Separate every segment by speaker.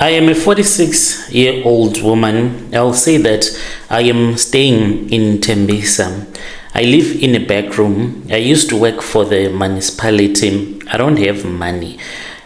Speaker 1: I am a 46-year-old woman. I'll say that I am staying in Tembisa. I live in a back room. I used to work for the municipality. I don't have money.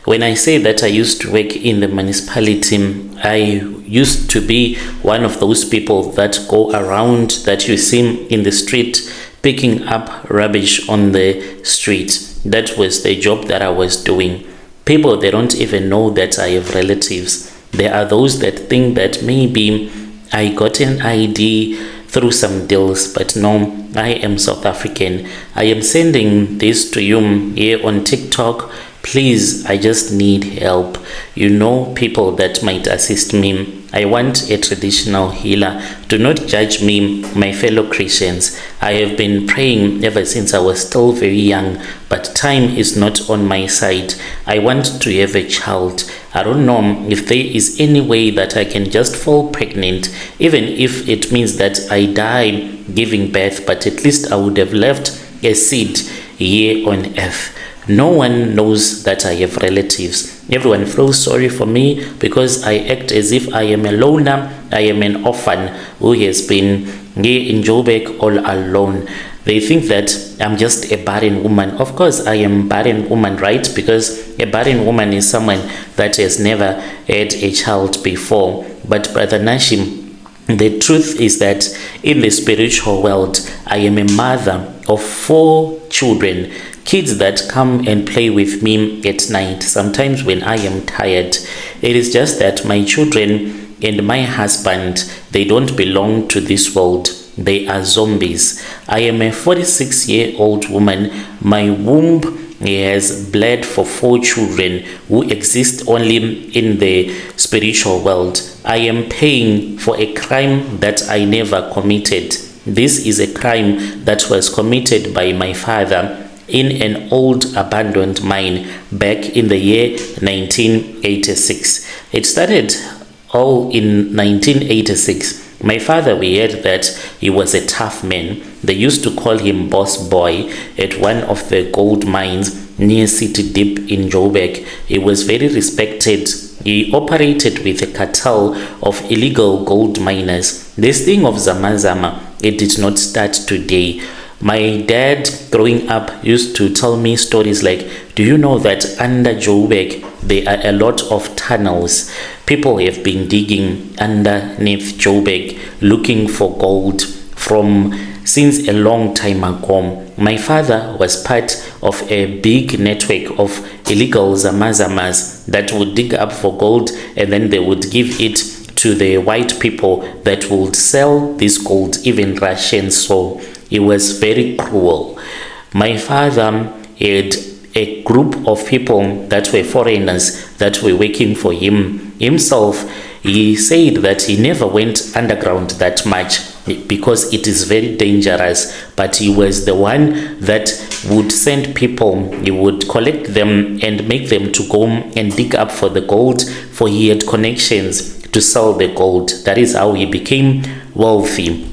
Speaker 1: When I say that I used to work in the municipality, I used to be one of those people that go around that you see in the street picking up rubbish on the street. That was the job that I was doing. People, they don't even know that I have relatives. There are those that think that maybe I got an ID through some deals, but no, I am South African. I am sending this to you here on TikTok. Please, I just need help. You know people that might assist me. I want a traditional healer. Do not judge me, my fellow Christians. I have been praying ever since I was still very young, but time is not on my side. I want to have a child. I don't know if there is any way that I can just fall pregnant, even if it means that I die giving birth, but at least I would have left a seed here on earth. No one knows that I have relatives. Everyone feels sorry for me because I act as if I am a loner. I am an orphan who has been here in Joburg all alone. They think that I'm just a barren woman. Of course, I am a barren woman, right? Because a barren woman is someone that has never had a child before. But Brother Nashim, the truth is that in the spiritual world, I am a mother of 4 children. Kids that come and play with me at night, sometimes when I am tired. It is just that my children and my husband, they don't belong to this world. They are zombies. I am a 46-year-old woman. My womb has bled for 4 children who exist only in the spiritual world. I am paying for a crime that I never committed. This is a crime that was committed by my father in an old abandoned mine back in the year 1986. It started all in 1986. My father, we heard that he was a tough man. They used to call him Boss Boy at one of the gold mines near City Deep in Joburg. He was very respected. He operated with a cartel of illegal gold miners. This thing of Zama Zama, it did not start today. My dad, growing up, used to tell me stories like, do you know that under Joburg, there are a lot of tunnels? People have been digging underneath Joburg, looking for gold since a long time ago. My father was part of a big network of illegal Zamazamas that would dig up for gold, and then they would give it to the white people that would sell this gold, even Russian. So it was very cruel. My father had a group of people that were foreigners that were working for him. Himself, he said that he never went underground that much because it is very dangerous, but he was the one that would send people. He would collect them and make them to go and dig up for the gold, for he had connections to sell the gold. That is how he became wealthy.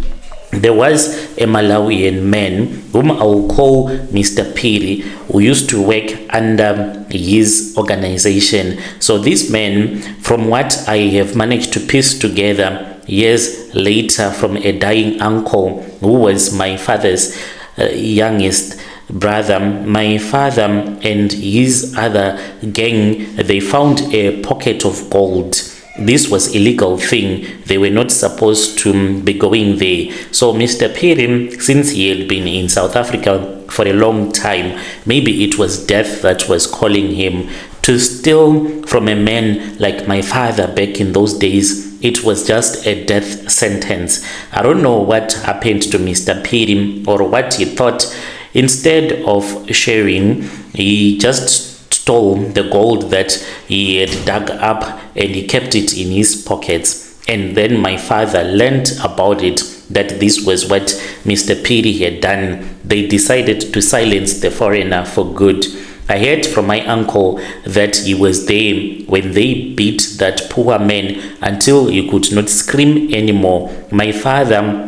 Speaker 1: There was a Malawian man whom I will call Mr. Piri, who used to work under his organization. So this man, from what I have managed to piece together years later from a dying uncle who was my father's youngest brother, my father and his other gang, they found a pocket of gold. This was illegal thing. They were not supposed to be going there. So Mr. Piri, since he had been in South Africa for a long time, maybe it was death that was calling him to steal from a man like my father back in those days. It was just a death sentence. I don't know what happened to Mr. Piri or what he thought. Instead of sharing, he just stole the gold that he had dug up and he kept it in his pockets. And then my father learned about it, that this was what Mr. Piri had done. They decided to silence the foreigner for good. I heard from my uncle that he was there when they beat that poor man until he could not scream anymore. My father,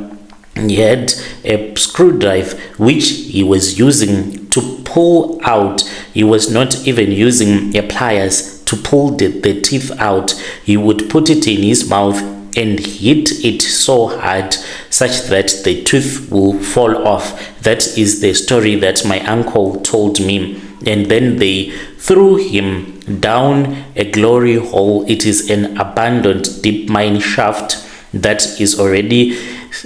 Speaker 1: he had a screwdriver which he was using to pull out. He was not even using a pliers to to pull the teeth out, he would put it in his mouth and hit it so hard such that the tooth will fall off. That is the story that my uncle told me. And then they threw him down a glory hole. It is an abandoned deep mine shaft that is already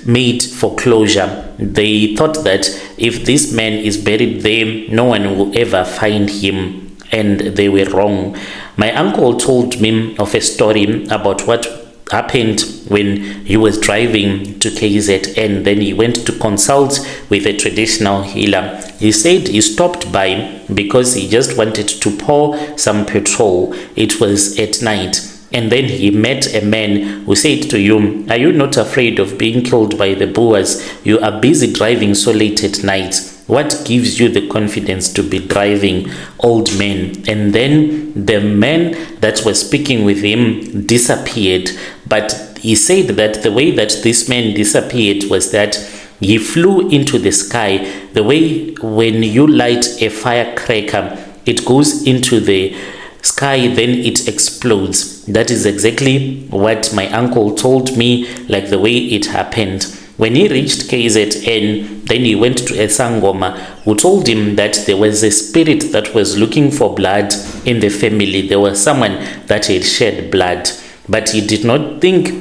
Speaker 1: made for closure. They thought that if this man is buried there, no one will ever find him, and they were wrong. My uncle told me of a story about what happened when he was driving to KZN. Then he went to consult with a traditional healer. He said he stopped by because he just wanted to pour some petrol. It was at night. And then he met a man who said to him, "Are you not afraid of being killed by the Boers? You are busy driving so late at night. What gives you the confidence to be driving, old man?" And then the man that was speaking with him disappeared. But he said that the way that this man disappeared was that he flew into the sky. The way when you light a firecracker, it goes into the sky, then it explodes. That is exactly what my uncle told me, like the way it happened. When he reached KZN, then he went to a Sangoma who told him that there was a spirit that was looking for blood in the family. There was someone that had shed blood, but he did not think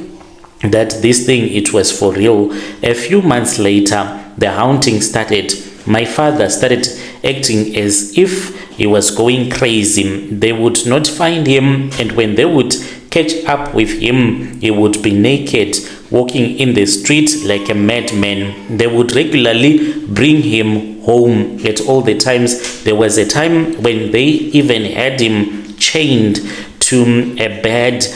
Speaker 1: that this thing, it was for real. A few months later, the haunting started. My father started acting as if he was going crazy. They would not find him, and when they would catch up with him, he would be naked, walking in the street like a madman. They would regularly bring him home at all the times. There was a time when they even had him chained to a bed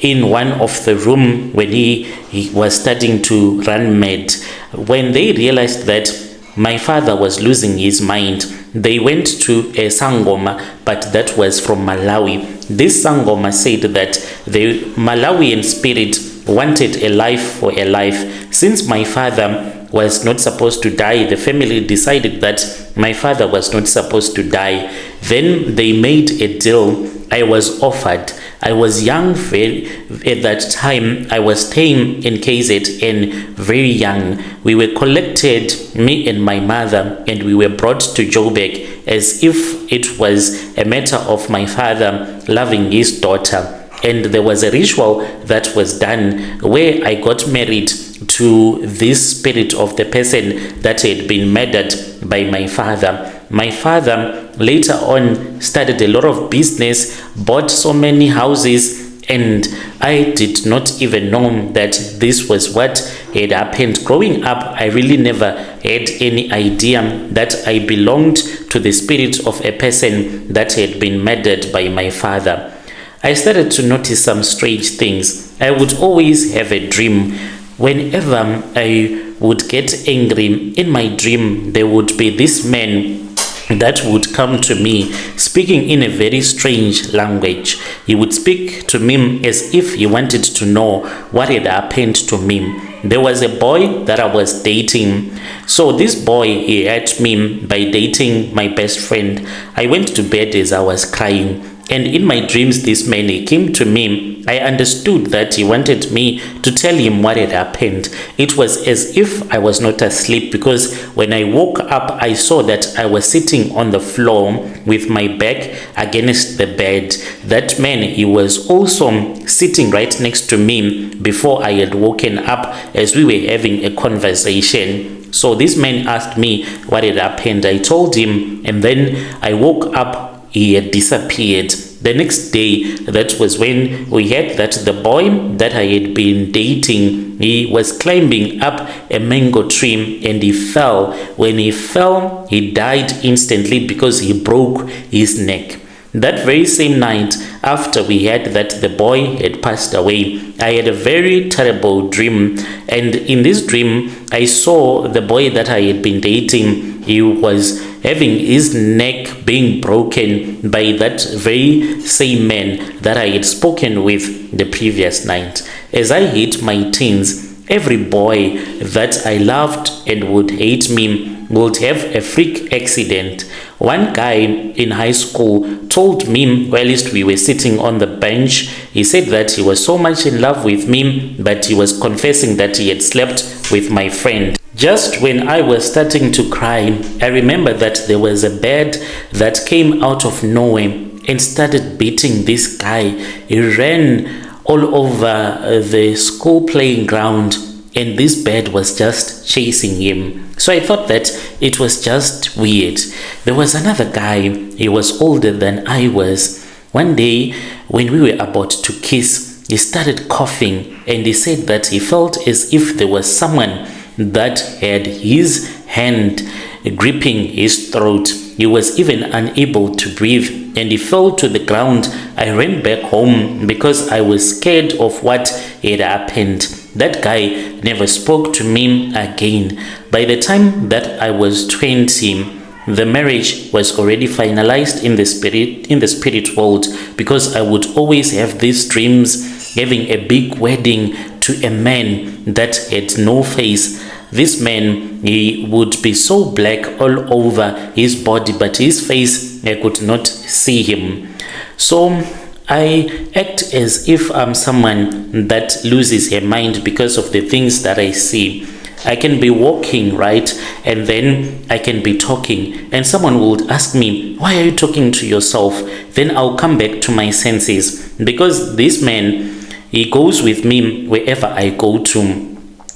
Speaker 1: in one of the room when he was starting to run mad. When they realized that my father was losing his mind, they went to a Sangoma, but that was from Malawi. This Sangoma said that the Malawian spirit wanted a life for a life. Since my father was not supposed to die, the family decided that my father was not supposed to die. Then they made a deal. I was offered. I was young at that time. I was staying in KZN, very young. We were collected, me and my mother, and we were brought to Joburg as if it was a matter of my father loving his daughter. And there was a ritual that was done where I got married to this spirit of the person that had been murdered by my father. My father later on started a lot of business, bought so many houses, and I did not even know that this was what had happened. Growing up, I really never had any idea that I belonged to the spirit of a person that had been murdered by my father. I started to notice some strange things. I would always have a dream. Whenever I would get angry, in my dream, there would be this man that would come to me speaking in a very strange language. He would speak to me as if he wanted to know what had happened to me. There was a boy that I was dating. So this boy, he hurt me by dating my best friend. I went to bed as I was crying. And in my dreams, this man, he came to me. I understood that he wanted me to tell him what had happened. It was as if I was not asleep, because when I woke up, I saw that I was sitting on the floor with my back against the bed. That man, he was also sitting right next to me before I had woken up as we were having a conversation. So this man asked me what had happened. I told him, and then I woke up. He had disappeared. The next day, that was when we heard that the boy that I had been dating, he was climbing up a mango tree and he fell. When he fell, he died instantly because he broke his neck. That very same night, after we heard that the boy had passed away, I had a very terrible dream. And in this dream, I saw the boy that I had been dating. He was having his neck being broken by that very same man that I had spoken with the previous night. As I hit my teens, Every boy that I loved and would hate me would have a freak accident. One guy in high school told me, while we were sitting on the bench, he said that he was so much in love with me, but he was confessing that he had slept with my friend. Just when I was starting to cry, I remember that there was a bird that came out of nowhere and started beating this guy. He ran all over the school playing ground, and this bird was just chasing him. So I thought that it was just weird. There was another guy, he was older than I was. One day when we were about to kiss, he started coughing, and he said that he felt as if there was someone that had his hand gripping his throat. He was even unable to breathe, and he fell to the ground. I ran back home because I was scared of what had happened. That guy never spoke to me again. By the time that I was 20, the marriage was already finalized in the spirit world, because I would always have these dreams having a big wedding to a man that had no face. This man, he would be so black all over his body, but his face, I could not see him. So I act as if I'm someone that loses her mind because of the things that I see. I can be walking, right? And then I can be talking, and someone would ask me, why are you talking to yourself? Then I'll come back to my senses, because this man, he goes with me wherever I go to.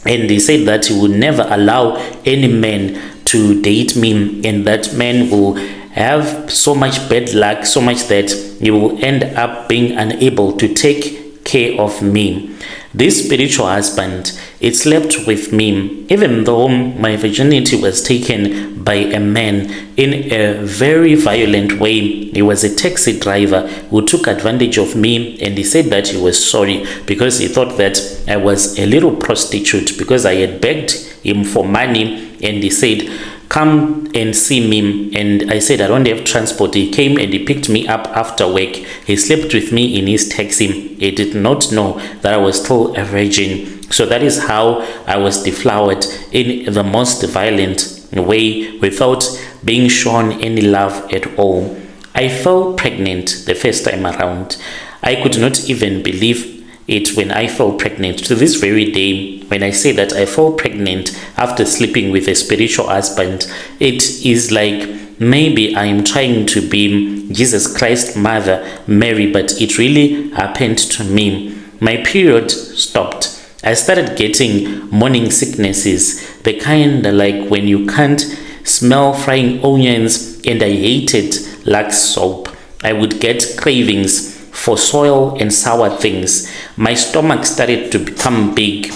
Speaker 1: And he said that he would never allow any man to date me, and that man will have so much bad luck, so much that he will end up being unable to take care of me. This spiritual husband, it slept with me, even though my virginity was taken by a man in a very violent way. He was a taxi driver who took advantage of me, and he said that he was sorry because he thought that I was a little prostitute because I had begged him for money, and he said, come and see me. And I said, I don't have transport. He came and he picked me up after work. He slept with me in his taxi. He did not know that I was still a virgin. So that is how I was deflowered in the most violent way, without being shown any love at all. I fell pregnant the first time around. I could not even believe it when I fell pregnant. To this very day, when I say that I fell pregnant after sleeping with a spiritual husband, it is like maybe I am trying to be Jesus Christ's mother, Mary, but it really happened to me. My period stopped. I started getting morning sicknesses, the kind like when you can't smell frying onions, and I hated Lux soap. I would get cravings for soil and sour things. My stomach started to become big,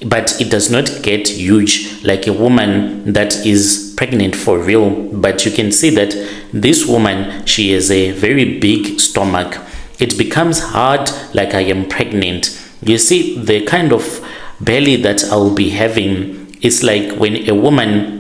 Speaker 1: but it does not get huge like a woman that is pregnant for real. But you can see that this woman, she has a very big stomach. It becomes hard like I am pregnant. You see, the kind of belly that I'll be having is like when a woman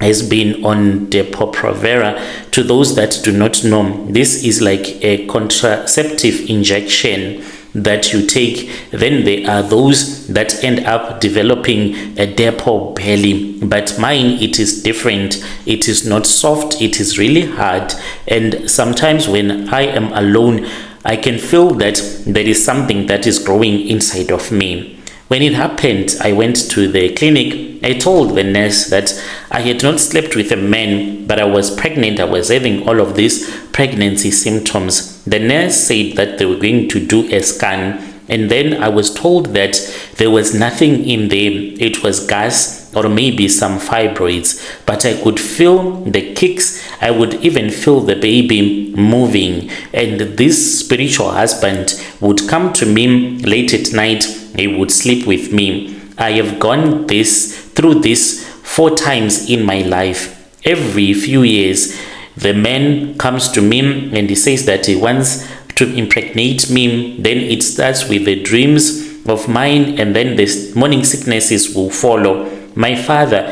Speaker 1: has been on Depo-Provera. To those that do not know, this is like a contraceptive injection that you take. Then there are those that end up developing a Depo belly, but mine, it is different. It is not soft, it is really hard, and sometimes when I am alone, I can feel that there is something that is growing inside of me. When it happened, I went to the clinic. I told the nurse that I had not slept with a man, but I was pregnant. I was having all of these pregnancy symptoms. The nurse said that they were going to do a scan, and then I was told that there was nothing in there. It was gas or maybe some fibroids, but I could feel the kicks. I would even feel the baby moving, and this spiritual husband would come to me late at night. He would sleep with me. I have gone through this 4 times in my life. Every few years, the man comes to me and he says that he wants to impregnate me. Then it starts with the dreams of mine, and then the morning sicknesses will follow. My father,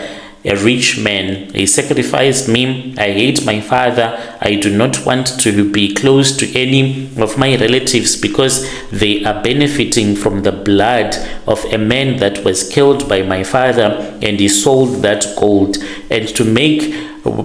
Speaker 1: a rich man. He sacrificed me. I hate my father. I do not want to be close to any of my relatives because they are benefiting from the blood of a man that was killed by my father, and he sold that gold. And to make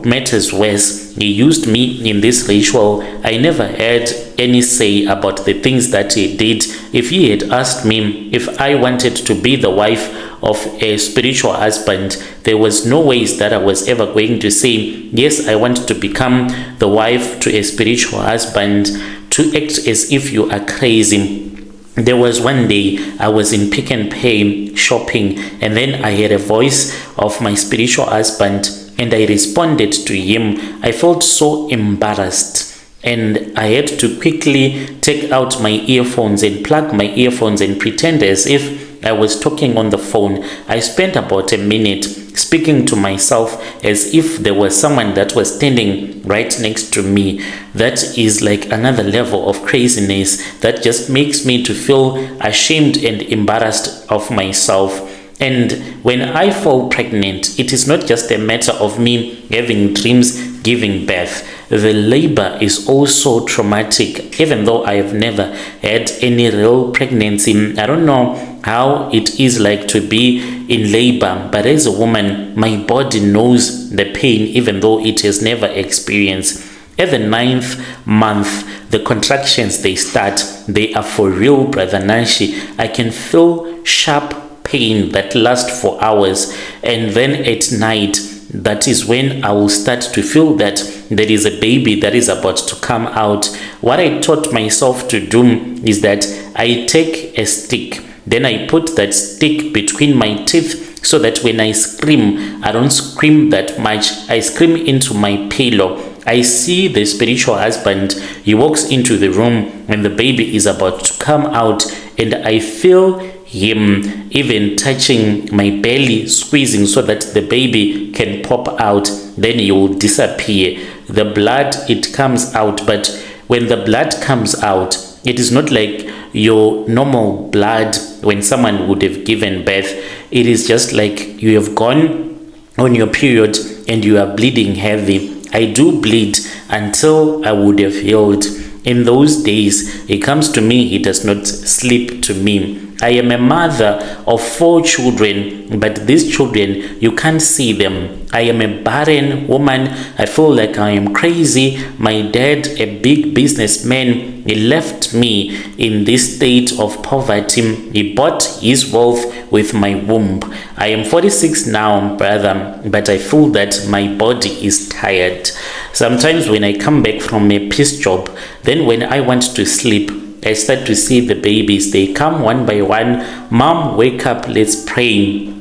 Speaker 1: matters worse, he used me in this ritual. I never had any say about the things that he did. If he had asked me if I wanted to be the wife of a spiritual husband, there was no ways that I was ever going to say, yes, I want to become the wife to a spiritual husband. To act as if you are crazy. There was one day I was in Pick n Pay shopping, and then I heard a voice of my spiritual husband, and I responded to him. I felt so embarrassed, and I had to quickly take out my earphones and plug my earphones and pretend as if I was talking on the phone. I spent about a minute speaking to myself as if there was someone that was standing right next to me. That is like another level of craziness that just makes me to feel ashamed and embarrassed of myself. And when I fall pregnant, it is not just a matter of me having dreams giving birth. The labor is also traumatic. Even though I have never had any real pregnancy, I don't know how it is like to be in labor, but as a woman, my body knows the pain even though it has never experienced. At the 9th month, the contractions, they start. They are for real, Brother Nashi. I can feel sharp pain that lasts for hours, and then at night, that is when I will start to feel that there is a baby that is about to come out. What I taught myself to do is that I take a stick, then I put that stick between my teeth so that when I scream, I don't scream that much. I scream into my pillow. I see the spiritual husband. He walks into the room when the baby is about to come out, and I feel him even touching my belly, squeezing so that the baby can pop out. Then he will disappear. The blood, it comes out, but when the blood comes out, it is not like your normal blood when someone would have given birth. It is just like you have gone on your period and you are bleeding heavy. I do bleed until I would have healed. In those days, he comes to me, he does not sleep to me. I am a mother of 4 children, but these children, you can't see them. I am a barren woman. I feel like I am crazy. My dad, a big businessman, he left me in this state of poverty. He bought his wealth with my womb. I am 46 now, brother, but I feel that my body is tired. Sometimes when I come back from a piece job, then when I want to sleep, I start to see the babies. They come one by one. Mom, wake up, let's pray.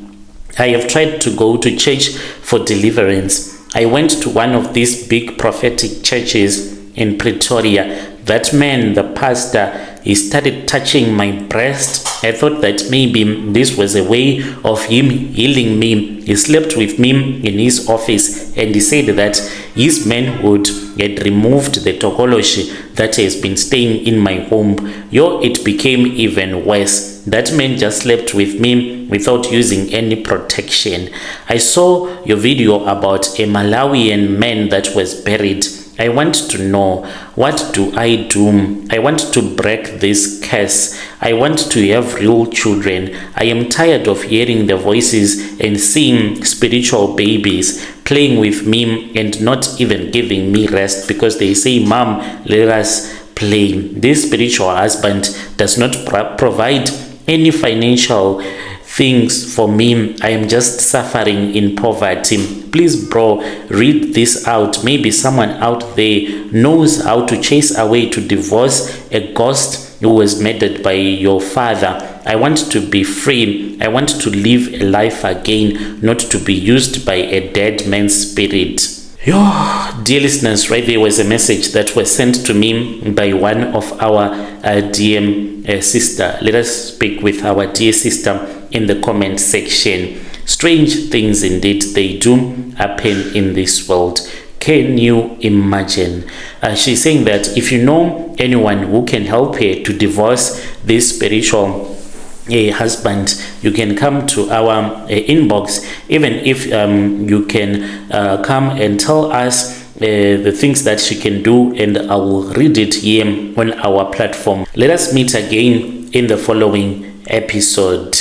Speaker 1: I have tried to go to church for deliverance. I went to one of these big prophetic churches in Pretoria. That man, the pastor, he started touching my breast. I thought that maybe this was a way of him healing me. He slept with me in his office, and he said that his manhood had removed the tokoloshi that has been staying in my womb. It became even worse. That man just slept with me without using any protection. I saw your video about a Malawian man that was buried. I want to know, what do? I want to break this curse. I want to have real children. I am tired of hearing the voices and seeing spiritual babies playing with me and not even giving me rest because they say, Mom, let us play. This spiritual husband does not provide any financial things for me. I am just suffering in poverty. Please, bro, read this out. Maybe someone out there knows how to chase away, to divorce a ghost who was murdered by your father. I want to be free. I want to live a life again, not to be used by a dead man's spirit. Dear listeners, right there was a message that was sent to me by one of our DM sister. Let us speak with our dear sister in the comment section. Strange things indeed, they do happen in this world. Can you imagine? She's saying that if you know anyone who can help her to divorce this spiritual a husband, you can come to our inbox. Even if you can come and tell us the things that she can do, and I will read it here on our platform. Let us meet again in the following episode.